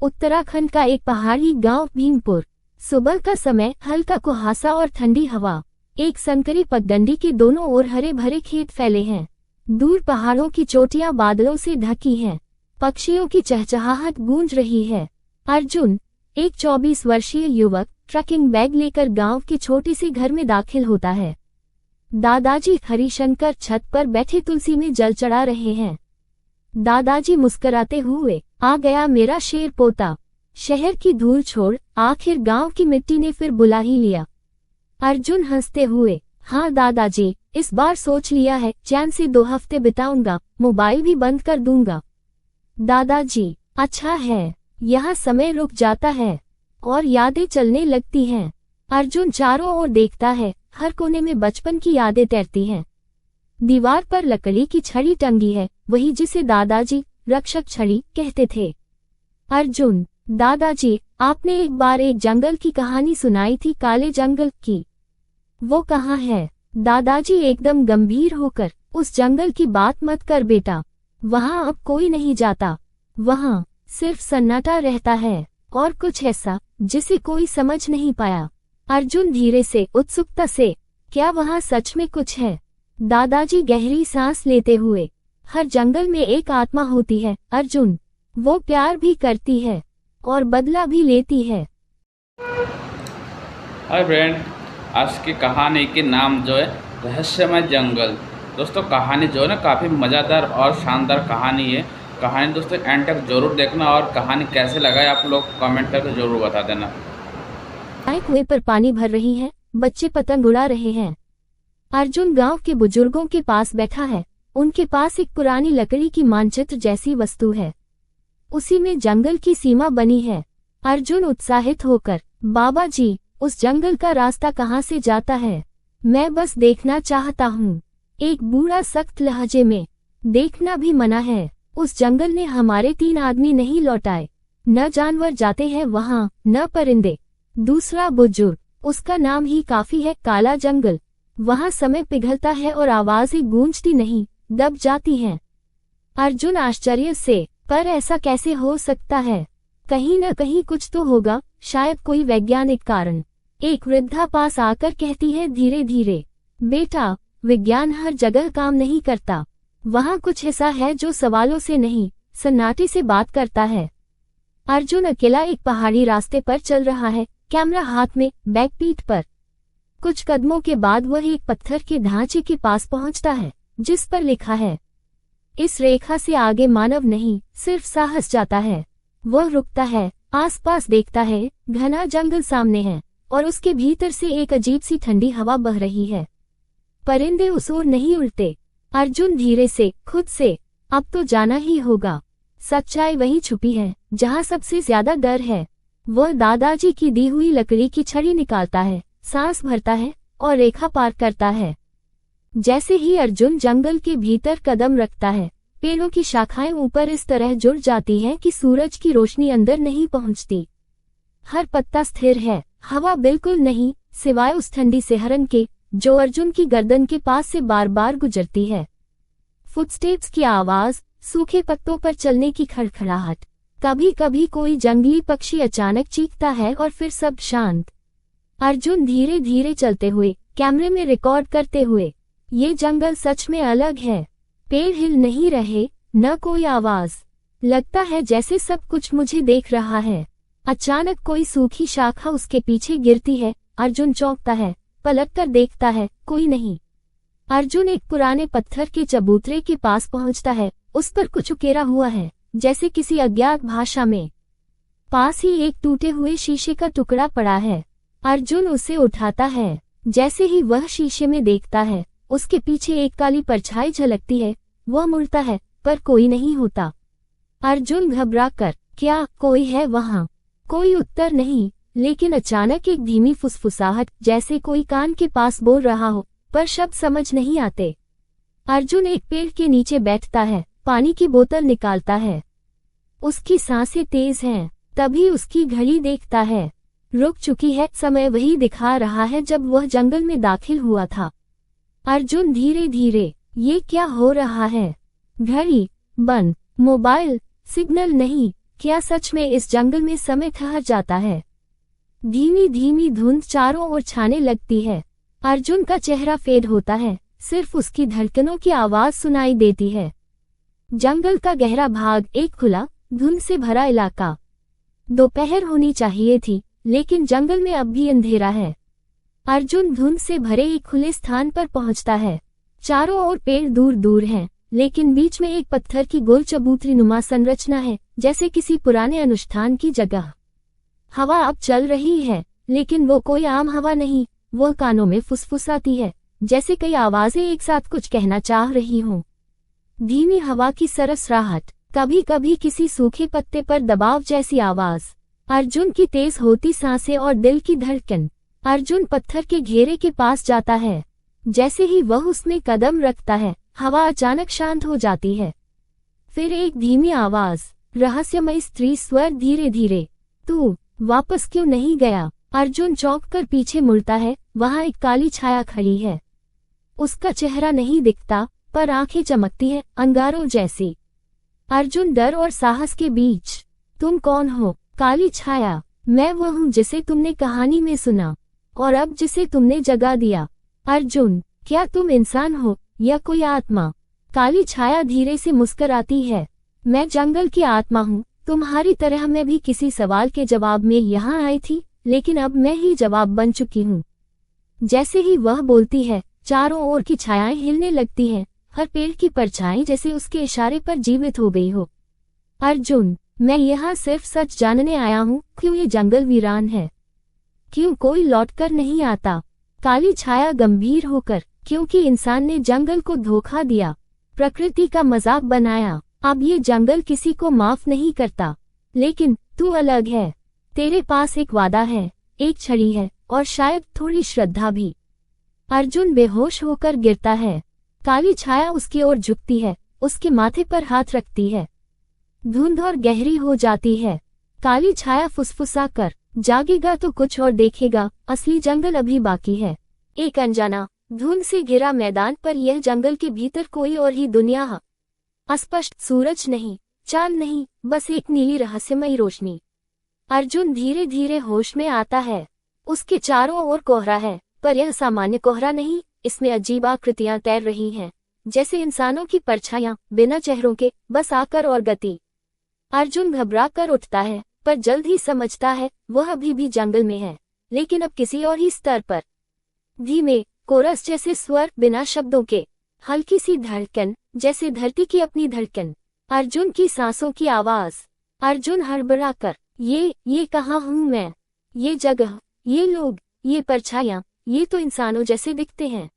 उत्तराखंड का एक पहाड़ी गांव भीमपुर। सुबह का समय, हल्का कुहासा और ठंडी हवा। एक संकरी पगडंडी के दोनों ओर हरे भरे खेत फैले हैं। दूर पहाड़ों की चोटियां बादलों से ढकी हैं। पक्षियों की चहचहाहट गूंज रही है। अर्जुन, एक 24 वर्षीय युवक, ट्रकिंग बैग लेकर गांव के छोटे से घर में दाखिल होता है। दादाजी हरिशंकर छत पर बैठे तुलसी में जल चढ़ा रहे हैं। दादाजी मुस्कुराते हुए, आ गया मेरा शेर पोता। शहर की धूल छोड़, आखिर गांव की मिट्टी ने फिर बुला ही लिया। अर्जुन हंसते हुए, हाँ दादाजी, इस बार सोच लिया है, चैन से 2 हफ्ते बिताऊंगा, मोबाइल भी बंद कर दूंगा। दादाजी, अच्छा है। यहाँ समय रुक जाता है और यादें चलने लगती हैं। अर्जुन चारों ओर देखता है, हर कोने में बचपन की यादें तैरती हैं। दीवार पर लकड़ी की छड़ी टंगी है, वही जिसे दादाजी रक्षक छड़ी कहते थे। अर्जुन, दादाजी, आपने एक बार एक जंगल की कहानी सुनाई थी, काले जंगल की। वो कहाँ है? दादाजी एकदम गंभीर होकर, उस जंगल की बात मत कर बेटा, वहाँ अब कोई नहीं जाता। वहाँ सिर्फ सन्नाटा रहता है और कुछ ऐसा जिसे कोई समझ नहीं पाया। अर्जुन धीरे से, उत्सुकता से, क्या वहाँ सच में कुछ है? दादाजी गहरी सांस लेते हुए, हर जंगल में एक आत्मा होती है अर्जुन, वो प्यार भी करती है और बदला भी लेती है। हाय फ्रेंड, आज की कहानी के नाम जो है रहस्यमय जंगल। दोस्तों कहानी जो है ना काफ़ी मज़ेदार और शानदार कहानी है। कहानी दोस्तों एंड तक जरूर देखना और कहानी कैसे लगा है आप लोग कमेंट करके जरूर बता देना। कुएं पर पानी भर रही है, बच्चे पतंग उड़ा रहे हैं। अर्जुन गांव के बुजुर्गों के पास बैठा है। उनके पास एक पुरानी लकड़ी की मानचित्र जैसी वस्तु है। उसी में जंगल की सीमा बनी है। अर्जुन उत्साहित होकर, बाबा जी, उस जंगल का रास्ता कहाँ से जाता है? मैं बस देखना चाहता हूँ। एक बूढ़ा सख्त लहजे में, देखना भी मना है। उस जंगल ने हमारे 3 आदमी नहीं लौटाए। न जानवर जाते हैं वहाँ, न परिंदे। दूसरा बुजुर्ग, उसका नाम ही काफी है, काला जंगल। वहाँ समय पिघलता है और आवाजें गूंजती नहीं, दब जाती हैं। अर्जुन आश्चर्य से, पर ऐसा कैसे हो सकता है? कहीं न कहीं कुछ तो होगा, शायद कोई वैज्ञानिक कारण। एक वृद्धा पास आकर कहती है धीरे धीरे, बेटा, विज्ञान हर जगह काम नहीं करता। वहाँ कुछ ऐसा है जो सवालों से नहीं, सन्नाटे से बात करता है। अर्जुन अकेला एक पहाड़ी रास्ते पर चल रहा है, कैमरा हाथ में, बैग पीठ पर। कुछ कदमों के बाद वह एक पत्थर के ढांचे के पास पहुंचता है, जिस पर लिखा है, इस रेखा से आगे मानव नहीं, सिर्फ साहस जाता है। वह रुकता है, आसपास देखता है, घना जंगल सामने है और उसके भीतर से एक अजीब सी ठंडी हवा बह रही है। परिंदे उस ओर नहीं उड़ते। अर्जुन धीरे से, खुद से, अब तो जाना ही होगा। सच्चाई वहीं छुपी है जहाँ सबसे ज्यादा डर है। वह दादाजी की दी हुई लकड़ी की छड़ी निकालता है, सांस भरता है और रेखा पार करता है। जैसे ही अर्जुन जंगल के भीतर कदम रखता है, पेड़ों की शाखाएं ऊपर इस तरह जुड़ जाती हैं कि सूरज की रोशनी अंदर नहीं पहुंचती। हर पत्ता स्थिर है, हवा बिल्कुल नहीं, सिवाय उस ठंडी सिहरन के जो अर्जुन की गर्दन के पास से बार बार गुजरती है। फुटस्टेप्स की आवाज, सूखे पत्तों पर चलने की खड़खड़ाहट। कभी कभी कोई जंगली पक्षी अचानक चीखता है और फिर सब शांत। अर्जुन धीरे धीरे चलते हुए, कैमरे में रिकॉर्ड करते हुए, ये जंगल सच में अलग है। पेड़ हिल नहीं रहे, न कोई आवाज। लगता है जैसे सब कुछ मुझे देख रहा है। अचानक कोई सूखी शाखा उसके पीछे गिरती है। अर्जुन चौंकता है, पलट कर देखता है, कोई नहीं। अर्जुन एक पुराने पत्थर के चबूतरे के पास पहुंचता है। उस पर कुछ उकेरा हुआ है, जैसे किसी अज्ञात भाषा में। पास ही एक टूटे हुए शीशे का टुकड़ा पड़ा है। अर्जुन उसे उठाता है। जैसे ही वह शीशे में देखता है, उसके पीछे एक काली परछाई झलकती है। वह मुड़ता है, पर कोई नहीं होता। अर्जुन घबरा कर, क्या कोई है वहाँ? कोई उत्तर नहीं, लेकिन अचानक एक धीमी फुसफुसाहट, जैसे कोई कान के पास बोल रहा हो, पर शब्द समझ नहीं आते। अर्जुन एक पेड़ के नीचे बैठता है, पानी की बोतल निकालता है। उसकी सांसें तेज हैं। तभी उसकी घड़ी देखता है, रुक चुकी है। समय वही दिखा रहा है जब वह जंगल में दाखिल हुआ था। अर्जुन धीरे धीरे, ये क्या हो रहा है? घड़ी बंद, मोबाइल सिग्नल नहीं, क्या सच में इस जंगल में समय ठहर जाता है? धीमी धीमी धुंध चारों ओर छाने लगती है। अर्जुन का चेहरा फेड होता है, सिर्फ उसकी धड़कनों की आवाज सुनाई देती है। जंगल का गहरा भाग, एक खुला धुंध से भरा इलाका। दोपहर होनी चाहिए थी, लेकिन जंगल में अब भी अंधेरा है। अर्जुन धुंध से भरे एक खुले स्थान पर पहुंचता है। चारों ओर पेड़ दूर दूर हैं, लेकिन बीच में एक पत्थर की गोल चबूतरी नुमा संरचना है, जैसे किसी पुराने अनुष्ठान की जगह। हवा अब चल रही है, लेकिन वो कोई आम हवा नहीं, वो कानों में फुसफुसाती है, जैसे कई आवाजें एक साथ कुछ कहना चाह रही हों। धीमी हवा की सरसराहट, कभी कभी किसी सूखे पत्ते पर दबाव जैसी आवाज, अर्जुन की तेज होती सांसें और दिल की धड़कन। अर्जुन पत्थर के घेरे के पास जाता है। जैसे ही वह उसमें कदम रखता है, हवा अचानक शांत हो जाती है। फिर एक धीमी आवाज, रहस्यमय स्त्री स्वर, धीरे धीरे, तू वापस क्यों नहीं गया? अर्जुन चौंक कर पीछे मुड़ता है। वहां एक काली छाया खड़ी है। उसका चेहरा नहीं दिखता, पर आंखें चमकती हैं, अंगारों जैसी। अर्जुन डर और साहस के बीच, तुम कौन हो? काली छाया, मैं वह हूँ जिसे तुमने कहानी में सुना, और अब जिसे तुमने जगा दिया। अर्जुन, क्या तुम इंसान हो या कोई आत्मा? काली छाया धीरे से मुस्कुराती है। मैं जंगल की आत्मा हूँ, तुम्हारी तरह मैं भी किसी सवाल के जवाब में यहाँ आई थी, लेकिन अब मैं ही जवाब बन चुकी हूँ। जैसे ही वह बोलती है, चारों ओर की छायाएं हिलने लगती हैं, हर पेड़ की परछाई जैसे उसके इशारे पर जीवित हो गई हो। अर्जुन, मैं यहाँ सिर्फ सच जानने आया हूँ, क्यों ये जंगल वीरान है? क्यों कोई लौटकर नहीं आता? काली छाया गंभीर होकर, क्योंकि इंसान ने जंगल को धोखा दिया, प्रकृति का मजाक बनाया। अब ये जंगल किसी को माफ नहीं करता। लेकिन तू अलग है। तेरे पास एक वादा है, एक छड़ी है, और शायद थोड़ी श्रद्धा भी। अर्जुन बेहोश होकर गिरता है। काली छाया उसकी ओर झुकती है, उसके माथे पर हाथ रखती है। धुंध और गहरी हो जाती है। काली छाया फुसफुसा कर, जागेगा तो कुछ और देखेगा, असली जंगल अभी बाकी है। एक अनजाना, धुंध से घिरा मैदान, पर यह जंगल के भीतर कोई और ही दुनिया है। अस्पष्ट सूरज नहीं, चांद नहीं, बस एक नीली रहस्यमयी रोशनी। अर्जुन धीरे धीरे होश में आता है। उसके चारों ओर कोहरा है, पर यह सामान्य कोहरा नहीं, इसमें अजीब आकृतियां तैर रही हैं, जैसे इंसानों की परछाइयां, बिना चेहरों के, बस आकर और गति। अर्जुन घबरा कर उठता है, पर जल्द ही समझता है वह अभी भी जंगल में है, लेकिन अब किसी और ही स्तर पर। धीमे कोरस जैसे स्वर, बिना शब्दों के, हल्की सी धड़कन, जैसे धरती की अपनी धड़कन। अर्जुन की सांसों की आवाज। अर्जुन हड़बड़ा कर, ये कहाँ हूँ मैं? ये जगह, ये लोग, ये परछाइयां, ये तो इंसानों जैसे दिखते हैं।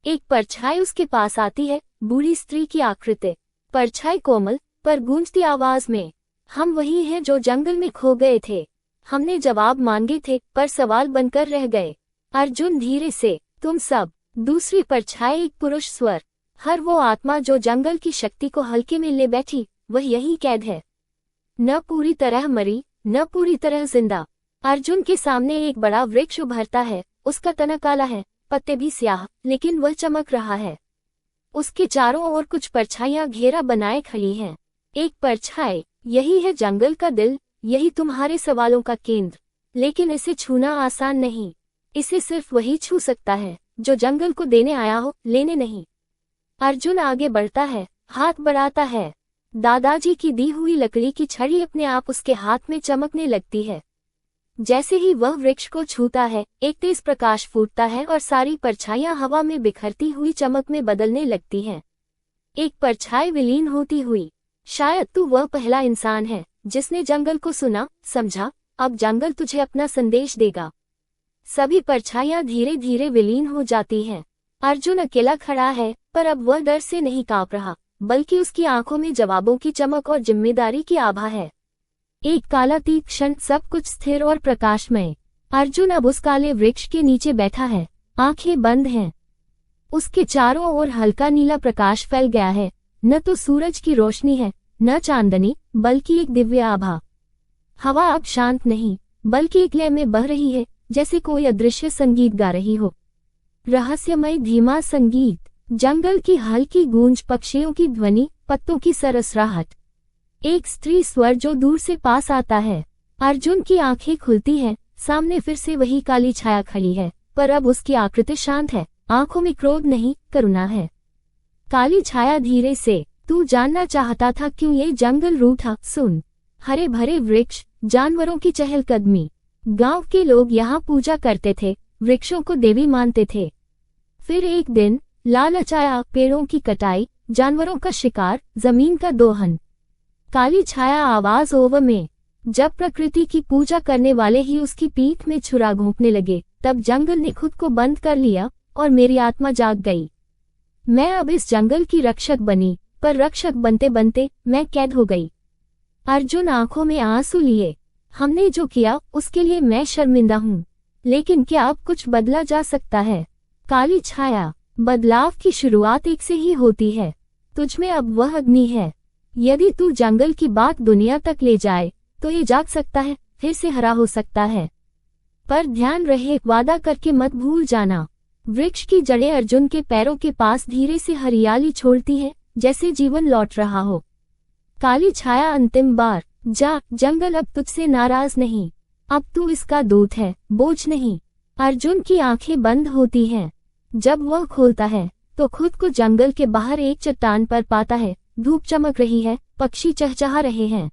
एक परछाई उसके पास आती है, बूढ़ी स्त्री की आकृति। परछाई कोमल, पर गूंजती आवाज में, हम वही हैं जो जंगल में खो गए थे। हमने जवाब मांगे थे, पर सवाल बनकर रह गए। अर्जुन धीरे से, तुम सब। दूसरी परछाई एक पुरुष स्वर, हर वो आत्मा जो जंगल की शक्ति को हल्के में ले बैठी, वह यही कैद है। न पूरी तरह मरी, न पूरी तरह जिंदा। अर्जुन के सामने एक बड़ा वृक्ष उभरता है, उसका तना काला है, पत्ते भी स्याह, लेकिन वह चमक रहा है। उसके चारों ओर कुछ परछाइयां घेरा बनाए खड़ी हैं। एक परछाई, यही है जंगल का दिल, यही तुम्हारे सवालों का केंद्र। लेकिन इसे छूना आसान नहीं। इसे सिर्फ वही छू सकता है जो जंगल को देने आया हो, लेने नहीं। अर्जुन आगे बढ़ता है, हाथ बढ़ाता है। दादाजी की दी हुई लकड़ी की छड़ी अपने आप उसके हाथ में चमकने लगती है। जैसे ही वह वृक्ष को छूता है, एक तेज प्रकाश फूटता है और सारी परछाइयां हवा में बिखरती हुई चमक में बदलने लगती हैं। एक परछाई विलीन होती हुई, शायद तू वह पहला इंसान है जिसने जंगल को सुना, समझा, अब जंगल तुझे अपना संदेश देगा। सभी परछाइयां धीरे धीरे विलीन हो जाती हैं। अर्जुन अकेला खड़ा है, पर अब वह डर से नहीं कांप रहा, बल्कि उसकी आंखों में जवाबों की चमक और जिम्मेदारी की आभा है। एक काला तीक्ष्ण, सब कुछ स्थिर और प्रकाशमय। अर्जुन अब उस काले वृक्ष के नीचे बैठा है, आंखें बंद हैं। उसके चारों ओर हल्का नीला प्रकाश फैल गया है, न तो सूरज की रोशनी है, न चांदनी, बल्कि एक दिव्य आभा। हवा अब शांत नहीं, बल्कि एक लय में बह रही है, जैसे कोई अदृश्य संगीत गा रही हो। रहस्यमय धीमा संगीत, जंगल की हल्की गूंज, पक्षियों की ध्वनि, पत्तों की सरसराहट। एक स्त्री स्वर जो दूर से पास आता है। अर्जुन की आंखें खुलती हैं, सामने फिर से वही काली छाया खड़ी है, पर अब उसकी आकृति शांत है, आंखों में क्रोध नहीं, करुणा है। काली छाया धीरे से, तू जानना चाहता था क्यों ये जंगल रूठा? सुन, हरे भरे वृक्ष, जानवरों की चहलकदमी। गांव के लोग यहाँ पूजा करते थे, वृक्षों को देवी मानते थे। फिर एक दिन लालच आया, पेड़ों की कटाई, जानवरों का शिकार, जमीन का दोहन। काली छाया आवाज ओव में। जब प्रकृति की पूजा करने वाले ही उसकी पीठ में छुरा घोंपने लगे, तब जंगल ने खुद को बंद कर लिया और मेरी आत्मा जाग गई। मैं अब इस जंगल की रक्षक बनी, पर रक्षक बनते बनते मैं कैद हो गई। अर्जुन आंखों में आंसू लिए। हमने जो किया उसके लिए मैं शर्मिंदा हूँ, लेकिन क्या अब कुछ बदला जा सकता है? काली छाया, बदलाव की शुरुआत एक से ही होती है। तुझमें अब वह अग्नि है। यदि तू जंगल की बात दुनिया तक ले जाए तो ये जाग सकता है, फिर से हरा हो सकता है। पर ध्यान रहे, वादा करके मत भूल जाना। वृक्ष की जड़ें अर्जुन के पैरों के पास धीरे से हरियाली छोड़ती हैं, जैसे जीवन लौट रहा हो। काली छाया अंतिम बार, जा, जंगल अब तुझसे नाराज नहीं। अब तू इसका दूत है, बोझ नहीं। अर्जुन की आंखें बंद होती हैं। जब वह खोलता है तो खुद को जंगल के बाहर एक चट्टान पर पाता है। धूप चमक रही है, पक्षी चहचहा रहे हैं,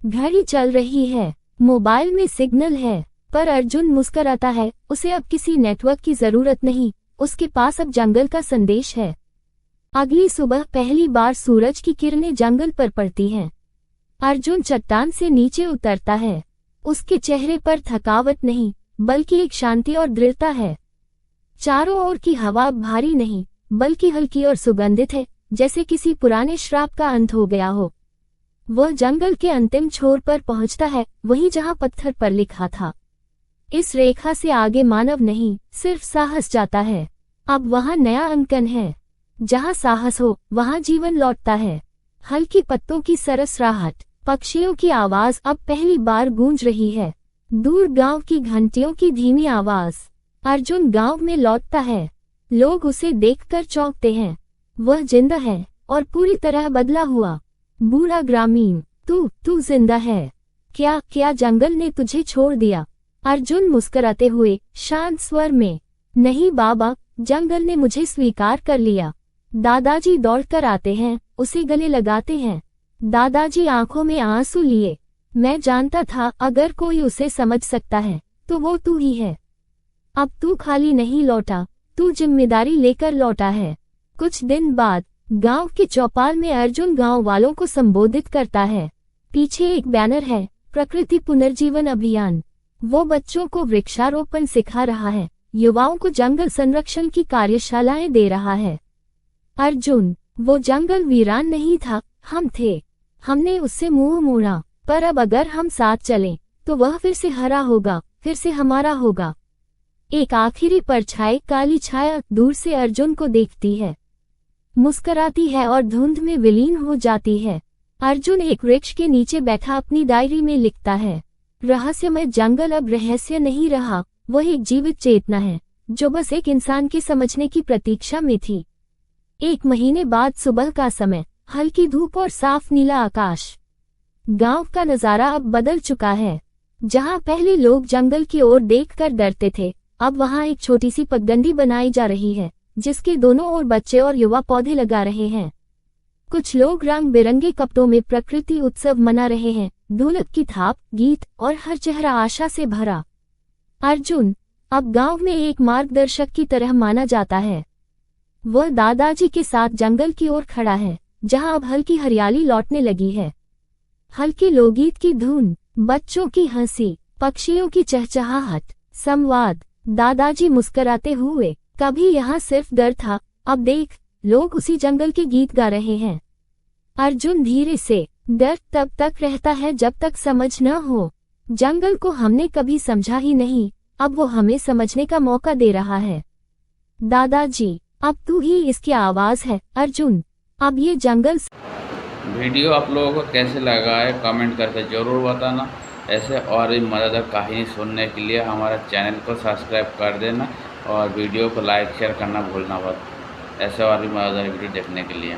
घड़ी चल रही है, मोबाइल में सिग्नल है। पर अर्जुन मुस्कुराता है, उसे अब किसी नेटवर्क की जरूरत नहीं, उसके पास अब जंगल का संदेश है। अगली सुबह पहली बार सूरज की किरणें जंगल पर पड़ती हैं। अर्जुन चट्टान से नीचे उतरता है। उसके चेहरे पर थकावट नहीं, बल्कि एक शांति और दृढ़ता है। चारों ओर की हवा भारी नहीं, बल्कि हल्की और सुगंधित है, जैसे किसी पुराने श्राप का अंत हो गया हो। वह जंगल के अंतिम छोर पर पहुंचता है, वहीं जहां पत्थर पर लिखा था, इस रेखा से आगे मानव नहीं, सिर्फ साहस जाता है। अब वहां नया अंकन है। जहां साहस हो, वहां जीवन लौटता है। हल्की पत्तों की सरसराहट, पक्षियों की आवाज अब पहली बार गूंज रही है। दूर गांव की घंटियों की धीमी आवाज। अर्जुन गांव में लौटता है। लोग उसे देखकर चौंकते हैं। वह जिंदा है और पूरी तरह बदला हुआ। बूढ़ा ग्रामीण, तू जिंदा है? क्या जंगल ने तुझे छोड़ दिया? अर्जुन मुस्कुराते हुए शांत स्वर में, नहीं बाबा, जंगल ने मुझे स्वीकार कर लिया। दादाजी दौड़कर आते हैं, उसे गले लगाते हैं। दादाजी आंखों में आंसू लिए। मैं जानता था अगर कोई उसे समझ सकता है तो वो तू ही है। अब तू खाली नहीं लौटा, तू जिम्मेदारी लेकर लौटा है। कुछ दिन बाद गांव के चौपाल में अर्जुन गांव वालों को संबोधित करता है। पीछे एक बैनर है, प्रकृति पुनर्जीवन अभियान। वो बच्चों को वृक्षारोपण सिखा रहा है, युवाओं को जंगल संरक्षण की कार्यशालाएं दे रहा है। अर्जुन, वो जंगल वीरान नहीं था, हम थे। हमने उससे मुंह मोड़ा, पर अब अगर हम साथ चलें तो वह फिर से हरा होगा, फिर से हमारा होगा। एक आखिरी परछाई काली छाया दूर से अर्जुन को देखती है, मुस्कुराती है और धुंध में विलीन हो जाती है। अर्जुन एक वृक्ष के नीचे बैठा अपनी डायरी में लिखता है, रहस्यमय जंगल अब रहस्य नहीं रहा, वह एक जीवित चेतना है जो बस एक इंसान के समझने की प्रतीक्षा में थी। 1 महीने बाद सुबह का समय, हल्की धूप और साफ नीला आकाश। गांव का नजारा अब बदल चुका है। जहां पहले लोग जंगल की ओर देखकर डरते थे, अब वहां एक छोटी सी पगडंडी बनाई जा रही है, जिसके दोनों ओर बच्चे और युवा पौधे लगा रहे हैं। कुछ लोग रंग बिरंगे कपड़ों में प्रकृति उत्सव मना रहे हैं, ढोलक की थाप, गीत और हर चेहरा आशा से भरा। अर्जुन अब गांव में एक मार्गदर्शक की तरह माना जाता है। वह दादाजी के साथ जंगल की ओर खड़ा है, जहां अब हल्की हरियाली लौटने लगी है। हल्की लोकगीत की धुन, बच्चों की हंसी, पक्षियों की चहचहाहट, संवाद। दादाजी मुस्कुराते हुए, कभी यहाँ सिर्फ डर था, अब देख, लोग उसी जंगल के गीत गा रहे हैं। अर्जुन धीरे से, डर तब तक रहता है जब तक समझ न हो। जंगल को हमने कभी समझा ही नहीं, अब वो हमें समझने का मौका दे रहा है। दादाजी, अब तू ही इसकी आवाज है। अर्जुन, अब ये जंगल। वीडियो आप लोगों को कैसे लगा है कमेंट करके ज़रूर बताना। ऐसे और भी मज़ेदार कहानी सुनने के लिए हमारे चैनल को सब्सक्राइब कर देना और वीडियो को लाइक शेयर करना भूलना मत। ऐसे और भी मज़ेदार वीडियो देखने के लिए।